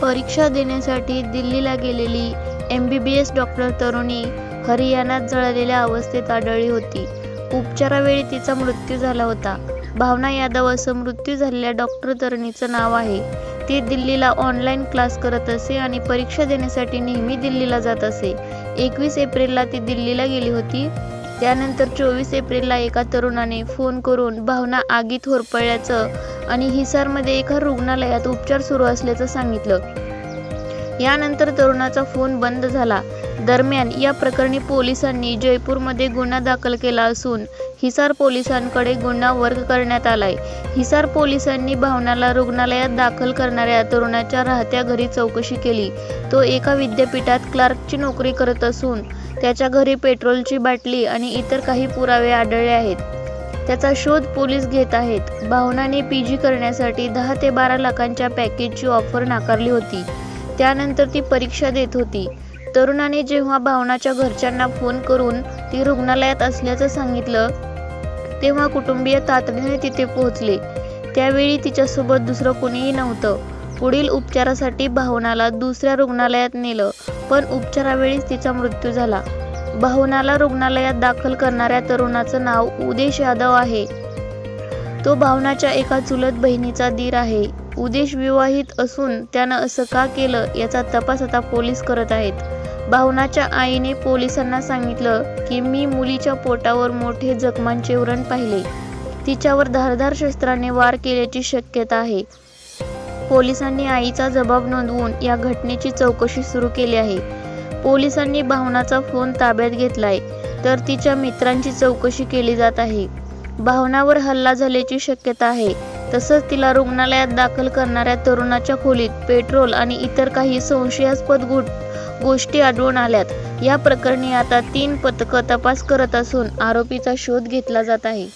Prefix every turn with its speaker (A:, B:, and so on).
A: परीक्षा देण्यासाठी दिल्लीला गेलेली MBBS डॉक्टर तरुणी हरियाणात जळलेल्या अवस्थेत आढळली होती. उपचारावेळी तिचा मृत्यू झाला होता. भावना यादव असं मृत्यू झालेल्या डॉक्टर तरुणीचं नाव आहे. ती दिल्लीला ऑनलाईन क्लास करत असे आणि परीक्षा देण्यासाठी नेहमी दिल्लीला जात असे. 21 एप्रिलला ती दिल्लीला गेली होती. त्यानंतर 24 एप्रिलला एका तरुणाने फोन करून भावना आगीत होरपळल्याचं आणि हिसारमध्ये एका रुग्णालयात उपचार सुरू असल्याचं सांगितलं. यानंतर तरुणाचा फोन बंद झाला. दरम्यान या प्रकरणी पोलिसांनी जयपूरमध्ये गुन्हा दाखल केला असून हिसार पोलिसांकडे गुन्हा वर्ग करण्यात आलाय. हिसार पोलिसांनी भावनाला रुग्णालयात दाखल करणाऱ्या तरुणाच्या राहत्या घरी चौकशी केली. तो एका विद्यापीठात क्लार्कची नोकरी करत असून त्याच्या घरी पेट्रोलची बाटली आणि इतर काही पुरावे आढळले आहेत. त्याचा शोध पोलीस घेत आहेत. भावनाने PG करण्यासाठी 10 ते 12 लाखांच्या पॅकेजची ऑफर नाकारली होती. त्यानंतर ती परीक्षा देत होती. तरुणाने जेव्हा भावनाच्या घरच्यांना फोन करून ती रुग्णालयात असल्याचं सांगितलं तेव्हा कुटुंबीय तातडीने तिथे पोहोचले. त्यावेळी तिच्यासोबत दुसरं कोणीही नव्हतं. पुढील उपचारासाठी भावनाला दुसऱ्या रुग्णालयात नेलं, पण उपचारावेळीच तिचा मृत्यू झाला. भावनाला रुग्णालयात दाखल करणाऱ्या तरुणाचं नाव उदेश यादव आहे. तो भावनाच्या एका चुलत बहिणीचा दीर आहे. उदेश विवाहित असून त्यानं असं का केलं याचा तपास आता पोलीस करत आहेत. भावनाच्या आईने पोलिसांना सांगितलं की मी मुलीच्या पोटावर मोठे जखमांचे व्रण पाहिले. तिच्यावर धारदार शस्त्राने वार केल्याची शक्यता आहे. पोलिसांनी आईचा जबाब नोंदवून या घटनेची चौकशी सुरू केली आहे. पोलिसांनी भावनाचा फोन ताब्यात घेतलाय, तर तिच्या मित्रांची चौकशी केली जात आहे. भावनावर हल्ला झाल्याची शक्यता आहे. तसंच तिला रुग्णालयात दाखल करणाऱ्या तरुणाच्या खोलीत पेट्रोल आणि इतर काही संशयास्पद गोष्टी आढळून आल्यात. या प्रकरणी आता 3 पथकं तपास करत असून आरोपीचा शोध घेतला जात आहे.